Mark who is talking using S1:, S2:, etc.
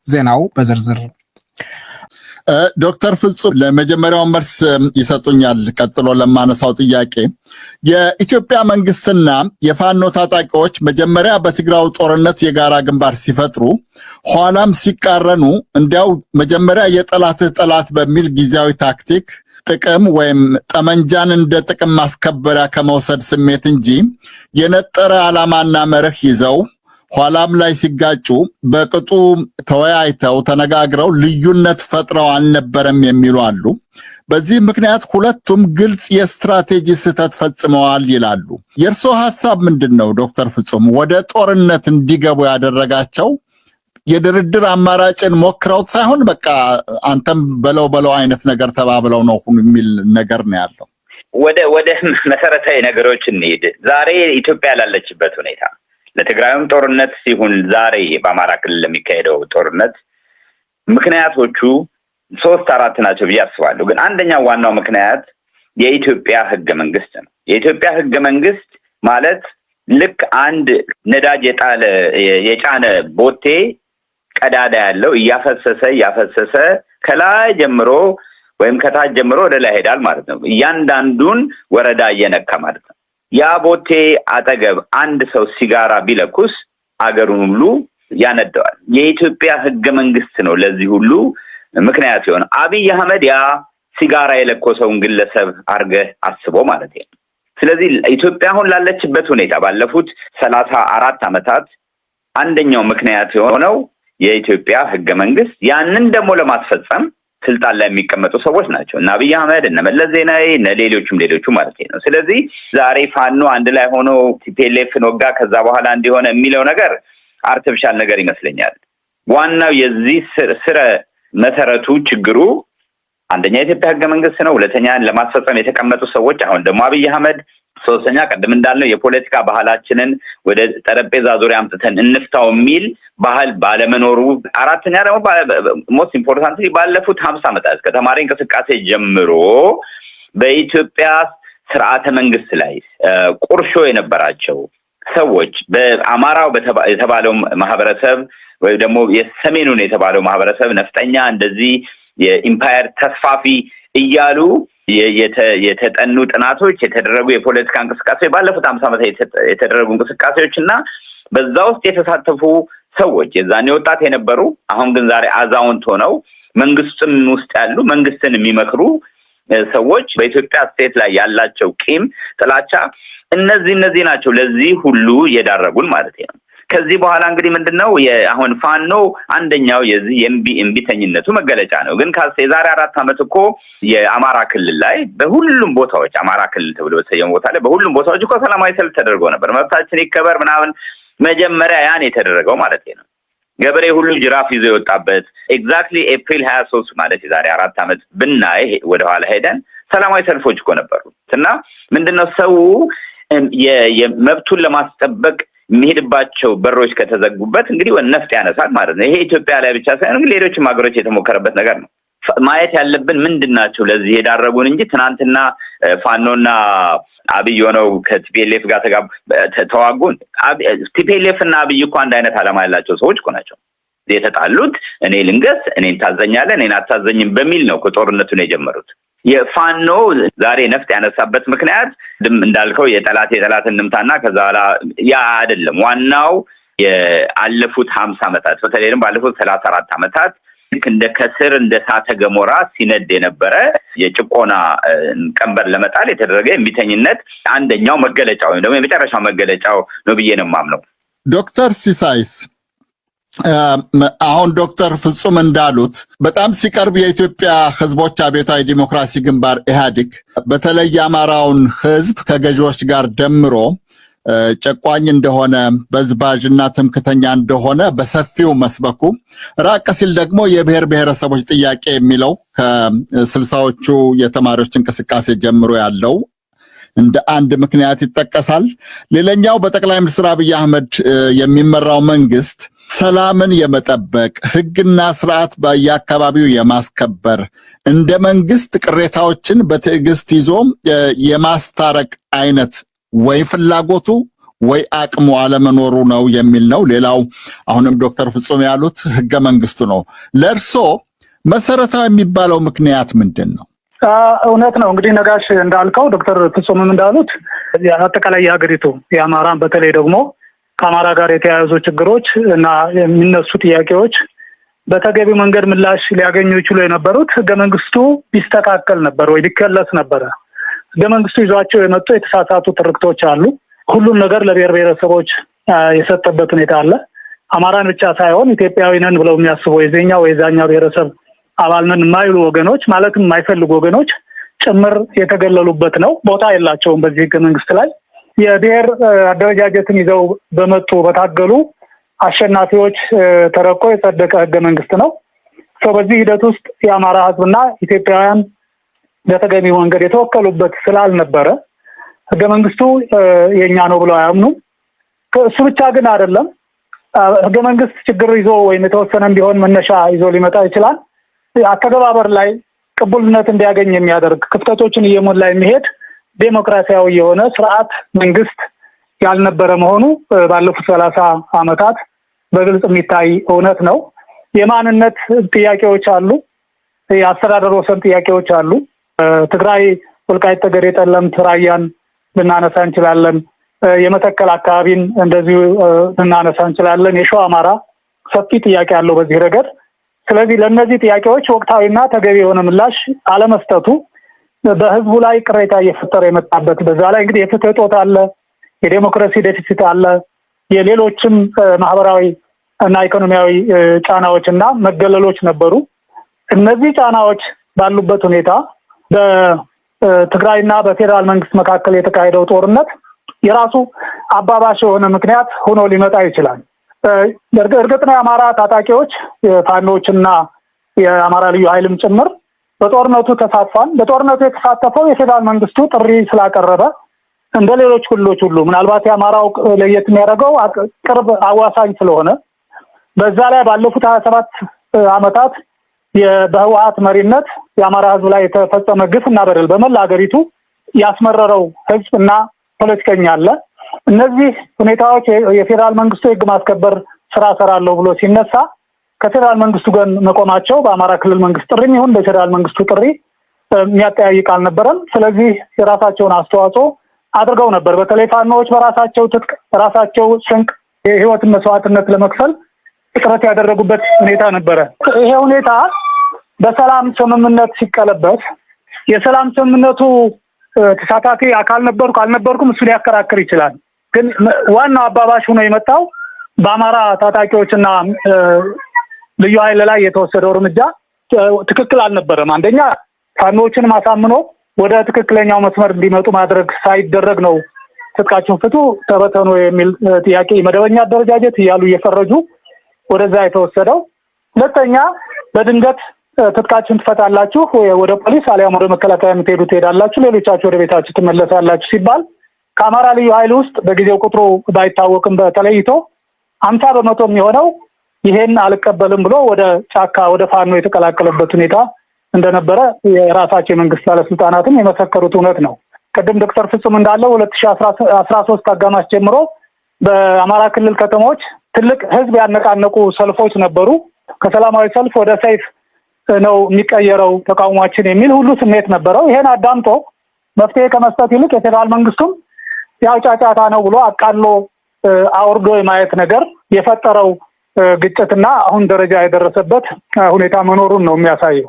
S1: ዜናው በዝርዝር
S2: ዶክተር ፍጹም ለመጀመሪያው መልስ ይሰጡኛል። ቀጥሎ ለማነሳው ጥያቄ የኢትዮጵያ መንግስትና የፋኖ ታጣቂዎች መጀመሪያ በትግራው ጦርነት የጋራ ግንባር ሲፈጥሩ ኋላም ሲቃረኑ እንዲያው መጀመሪያ የጠላትህ ጠላት በሚል ጊዜያዊ ታክቲክ ጥቅም ወይም ጠመንጃን እንደ ጥቅም ማስከበሪያ ከመውሰድ ስሜት እንጂ የነጠረ ዓላማና መርህ ይዘው ኋላም ላይ ሲጋጩ በቅጡ ተወያይተው ተነጋግረው ልዩነት ፈጥረው አልነበረም የሚሉ አሉ። በዚህ ምክንያት ሁለቱም ግልጽ የስትራቴጂ ስህተት ፈጽመዋል ይላሉ። የእርስዎ ሐሳብ ምንድን ነው ዶክተር ፍጹም? ወደ ጦርነት እንዲገቡ ያደረጋቸው የድርድር አማራጭን ሞክረውት ሳይሆን በቃ አንተም በለው አይነት ነገር ተባብለው ነው የሚል ነገር ነው ያለው።
S3: ወደ መሰረታዊ ነገሮች እንሂድ። ዛሬ ኢትዮጵያ ላለችበት ሁኔታ ለትግራይም ጦርነት ሲሆን ዛሬ በአማራ ክልል ለሚካሄደው ጦርነት ምክንያቶቹ 3-4 ናቸው ብዬ አስባለሁ። ግን አንደኛው ዋናው ምክንያት የኢትዮጵያ ህገ መንግስት ነው። የኢትዮጵያ ህገ መንግስት ማለት ልክ አንድ ነዳጅ የጫነ ቦቴ ቀዳዳ ያለው እያፈሰሰ ከላይ ጀምሮ ወይም ከታች ጀምሮ ወደ ላይ ሄዳል ማለት ነው። እያንዳንዱን ወረዳ እየነካ ማለት ነው። ያ ቦቴ አጠገብ አንድ ሰው ሲጋራ ቢለኩስ አገሩን ሁሉ ያነደዋል። የኢትዮጵያ ህገ መንግስት ነው ለዚህ ሁሉ ምክንያት ሲሆን አብይ አህመድ ያ ሲጋራ የለኮሰውን ግለሰብ አርገህ አስቦ ማለት ነው። ስለዚህ ኢትዮጵያ አሁን ላለችበት ሁኔታ ባለፉት 34 ዓመታት አንደኛው ምክንያት የሆነው የኢትዮጵያ ህገ መንግስት ያንን ደግሞ ለማስፈጸም ስልጣን ላይ የሚቀመጡ ሰዎች ናቸው እና አብይ አህመድ እና መለስ ዜናዊ እና ሌሎቹ ማለት ነው። ስለዚህ ዛሬ ፋኖ አንድ ላይ ሆኖ ቲፒኤልኤፍን ወጋ ከዛ በኋላ እንዲሆነ የሚለው ነገር አርቲፊሻል ነገር ይመስለኛል። ዋናው የዚህ ስረ መሰረቱ ችግሩ አንደኛ የኢትዮጵያ ህገ መንግስት ነው፣ ሁለተኛ ለማስፈጸም የተቀመጡ ሰዎች፣ አሁን ደግሞ አብይ አህመድ፣ ሶስተኛ ቀደም እንዳልነው የፖለቲካ ባህላችንን ወደ ጠረጴዛ ዙሪያ አምጥተን እንፍታው የሚል ባህል ባለመኖሩ፣ አራተኛ ደግሞ ሞስት ኢምፖርታንት ባለፉት 50 ዓመታት ከተማሪ እንቅስቃሴ ጀምሮ በኢትዮጵያ ስርዓተ መንግስት ላይ ቁርሾ የነበራቸው ሰዎች በአማራው የተባለው ማህበረሰብ ወይ ደግሞ የሰሜኑን የተባለው ማህበረሰብ ነፍጠኛ እንደዚህ የኢምፓየር ተስፋፊ እያሉ የተጠኑ ጥናቶች የተደረጉ የፖለቲካ እንቅስቃሴ ባለፉት 50 ዓመታት የተደረጉ እንቅስቃሴዎችና በዛ ውስጥ የተሳተፉ ሰዎች የዛኔ ወጣት የነበሩ አሁን ግን ዛሬ አዛውንት ሆነው መንግስትም ውስጥ ያሉ መንግስትን የሚመክሩ ሰዎች በኢትዮጵያ ስቴት ላይ ያላቸው ቂም፣ ጥላቻ እነዚህ ናቸው ለዚህ ሁሉ የዳረጉን ማለት ነው። ከዚህ በኋላ እንግዲህ ምንድነው አሁን ፋኖ አንደኛው የዚህ የእምቢተኝነቱ መገለጫ ነው። ግን የዛሬ 4 ዓመት እኮ የአማራ ክልል ላይ በሁሉም ቦታዎች አማራ ክልል ተብሎ በተሰየመው ቦታ ላይ በሁሉም ቦታዎች እኮ ሰላማዊ ሰልፍ ተደርጎ ነበር። መብታችን ይከበር ምናምን መጀመሪያ ያን የተደረገው ማለት ነው። ገበሬ ሁሉ ጅራፍ ይዞ የወጣበት ኤግዛክትሊ ኤፕሪል 23 ማለት የዛሬ 4 ዓመት ብናይ ወደ ኋላ ሄደን ሰላማዊ ሰልፎች እኮ ነበሩ እና ምንድነው ሰው የመብቱን ለማስጠበቅ የሚሄድባቸው በሮች ከተዘጉበት እንግዲህ ወነፍጥ ያነሳል ማለት ነው። ይሄ ኢትዮጵያ ላይ ብቻ ሳይሆን ሌሎችም ሀገሮች የተሞከረበት ነገር ነው። ማየት ያለብን ምንድናቸው ለዚህ የዳረጉን እንጂ ትናንትና ፋኖና አብይ ሆነው ከቲፒኤልኤፍ ጋር ተዋጉን። ቲፒኤልኤፍ እና አብይ እኮ አንድ አይነት ዓላማ ያላቸው ሰዎች እኮ ናቸው። የተጣሉት እኔ ልንገስ እኔን ታዘኛለህ እኔን አታዘኝም በሚል ነው ጦርነቱን የጀመሩት። የፋኖ ዛሬ ነፍጥ ያነሳበት ምክንያት እንዳልከው የጠላት እንምታና ከዛ በኋላ ያ አይደለም። ዋናው የአለፉት 50 ዓመታት በተለይም ባለፉት 34 ዓመታት እንደ ከስር እንደ ሳተ ገሞራ ሲነድ የነበረ የጭቆና ቀንበር ለመጣል የተደረገ የሚተኝነት አንደኛው መገለጫው ወይም ደግሞ የመጨረሻው መገለጫው ነው ብዬ ነው የማምነው።
S2: ዶክተር ሲሳይስ አሁን ዶክተር ፍጹም እንዳሉት በጣም ሲቀርብ የኢትዮጵያ ህዝቦች አብዮታዊ ዲሞክራሲ ግንባር ኢህአዴግ በተለይ የአማራውን ህዝብ ከገዢዎች ጋር ደምሮ ጨቋኝ እንደሆነ በዝባዥና ትምክተኛ እንደሆነ በሰፊው መስበኩ፣ ራቅ ሲል ደግሞ የብሔር ብሔረሰቦች ጥያቄ የሚለው ከ60ዎቹ የተማሪዎች እንቅስቃሴ ጀምሮ ያለው እንደ አንድ ምክንያት ይጠቀሳል። ሌላኛው በጠቅላይ ሚኒስትር አብይ አህመድ የሚመራው መንግስት ሰላምን የመጠበቅ ህግና ስርዓት በየአካባቢው የማስከበር እንደ መንግስት ቅሬታዎችን በትዕግስት ይዞ የማስታረቅ አይነት ወይ ፍላጎቱ ወይ አቅሙ አለመኖሩ ነው የሚል ነው። ሌላው አሁንም ዶክተር ፍጹም ያሉት ህገ መንግስቱ ነው። ለእርሶ መሰረታዊ የሚባለው ምክንያት ምንድን ነው?
S1: እውነት ነው እንግዲህ ነጋሽ እንዳልከው ዶክተር ፍጹምም እንዳሉት አጠቃላይ የሀገሪቱ የአማራን በተለይ ደግሞ ከአማራ ጋር የተያያዙ ችግሮች እና የሚነሱ ጥያቄዎች በተገቢ መንገድ ምላሽ ሊያገኙ ይችሉ የነበሩት ህገ መንግስቱ ቢስተካከል ነበር ወይ ቢከለስ ነበረ። ህገ መንግስቱ ይዟቸው የመጡ የተሳሳቱ ትርክቶች አሉ። ሁሉም ነገር ለብሔር ብሔረሰቦች የሰጠበት ሁኔታ አለ። አማራን ብቻ ሳይሆን ኢትዮጵያዊ ነን ብለው የሚያስቡ የዚህኛው የዛኛው ብሔረሰብ አባል ነን የማይሉ ወገኖች ማለትም የማይፈልጉ ወገኖች ጭምር የተገለሉበት ነው። ቦታ የላቸውም በዚህ ህገ መንግስት ላይ። የብሔር አደረጃጀትን ይዘው በመጡ በታገሉ አሸናፊዎች ተረቆ የጸደቀ ህገ መንግስት ነው። በዚህ ሂደት ውስጥ የአማራ ህዝብና ኢትዮጵያውያን በተገቢ መንገድ የተወከሉበት ስላልነበረ ህገ መንግስቱ የኛ ነው ብለው አያምኑም። እሱ ብቻ ግን አይደለም። ህገ መንግስት ችግር ይዞ ወይም የተወሰነም ቢሆን መነሻ ይዞ ሊመጣ ይችላል። አተገባበር ላይ ቅቡልነት እንዲያገኝ የሚያደርግ ክፍተቶችን እየሞላ የሚሄድ ዴሞክራሲያዊ የሆነ ስርዓት መንግስት ያልነበረ መሆኑ ባለፉት 30 ዓመታት በግልጽ የሚታይ እውነት ነው። የማንነት ጥያቄዎች አሉ። የአስተዳደር ወሰን ጥያቄዎች አሉ። ትግራይ፣ ወልቃይት ጠገዴ፣ ጠለምት፣ ራያን ልናነሳ እንችላለን። የመተከል አካባቢን እንደዚሁ ልናነሳ እንችላለን። የሸዋ አማራ ሰፊ ጥያቄ አለው በዚህ ረገድ። ስለዚህ ለእነዚህ ጥያቄዎች ወቅታዊና ተገቢ የሆነ ምላሽ አለመስጠቱ በህዝቡ ላይ ቅሬታ እየፈጠረ የመጣበት፣ በዛ ላይ እንግዲህ የፍትህ እጦት አለ፣ የዴሞክራሲ ዴፊሲት አለ፣ የሌሎችም ማህበራዊ እና ኢኮኖሚያዊ ጫናዎች እና መገለሎች ነበሩ። እነዚህ ጫናዎች ባሉበት ሁኔታ በትግራይና በፌዴራል መንግስት መካከል የተካሄደው ጦርነት የራሱ አባባሽ የሆነ ምክንያት ሆኖ ሊመጣ ይችላል። እርግጥ ነው የአማራ ታጣቂዎች የፋኖችና የአማራ ልዩ ኃይልም ጭምር በጦርነቱ ተሳትፏል። በጦርነቱ የተሳተፈው የፌዴራል መንግስቱ ጥሪ ስላቀረበ እንደ ሌሎች ክልሎች ሁሉ ምናልባት የአማራው ለየት የሚያደርገው ቅርብ አዋሳኝ ስለሆነ በዛ ላይ ባለፉት 27 ዓመታት በህወሓት መሪነት የአማራ ህዝብ ላይ የተፈጸመ ግፍና በደል በመላ ሀገሪቱ ያስመረረው ህዝብና ፖለቲከኛ አለ። እነዚህ ሁኔታዎች የፌዴራል መንግስቱ የህግ ማስከበር ስራ ሰራለሁ ብሎ ሲነሳ ከፌዴራል መንግስቱ ጋር መቆማቸው በአማራ ክልል መንግስት ጥሪ ይሁን በፌዴራል መንግስቱ ጥሪ የሚያጠያይቅ አልነበረም። ስለዚህ የራሳቸውን አስተዋጽኦ አድርገው ነበር። በተለይ ፋኖዎች በራሳቸው ትጥቅ ራሳቸው ስንቅ የህይወትን መስዋዕትነት ለመክፈል ጥረት ያደረጉበት ሁኔታ ነበረ። ይሄ ሁኔታ በሰላም ስምምነት ሲቀለበስ የሰላም ስምምነቱ ተሳታፊ አካል አልነበርኩም እሱ ሊያከራክር ይችላል። ግን ዋናው አባባሽ ሆኖ የመጣው በአማራ ታጣቂዎችና ልዩ ኃይል ላይ የተወሰደው እርምጃ ትክክል አልነበረም። አንደኛ ፋኖችን ማሳምኖ ወደ ትክክለኛው መስመር እንዲመጡ ማድረግ ሳይደረግ ነው ትጥቃቸውን ፍቱ ተበተኑ የሚል ጥያቄ መደበኛ አደረጃጀት እያሉ እየፈረጁ ወደዛ የተወሰደው። ሁለተኛ በድንገት ትጥቃችሁን ትፈታላችሁ ወደ ፖሊስ አሊያም ወደ መከላከያ የምትሄዱ ትሄዳላችሁ፣ ሌሎቻችሁ ወደ ቤታችሁ ትመለሳላችሁ ሲባል ከአማራ ልዩ ኃይል ውስጥ በጊዜው ቁጥሩ ባይታወቅም በተለይቶ 50% የሚሆነው ይሄን አልቀበልም ብሎ ወደ ጫካ ወደ ፋኖ የተቀላቀለበት ሁኔታ እንደነበረ የራሳቸው የመንግስት ባለስልጣናትም የመሰከሩት እውነት ነው። ቅድም ዶክተር ፍጹም እንዳለው 2013 አጋማሽ ጀምሮ በአማራ ክልል ከተሞች ትልቅ ህዝብ ያነቃነቁ ሰልፎች ነበሩ። ከሰላማዊ ሰልፍ ወደ ሰይፍ ነው የሚቀየረው ተቃውሟችን የሚል ሁሉ ስሜት ነበረው። ይሄን አዳምጦ መፍትሄ ከመስጠት ይልቅ የፌዴራል መንግስቱም ያው ጫጫታ ነው ብሎ አቃሎ አውርዶ የማየት ነገር የፈጠረው ግጭትና አሁን ደረጃ የደረሰበት ሁኔታ መኖሩን ነው የሚያሳየው።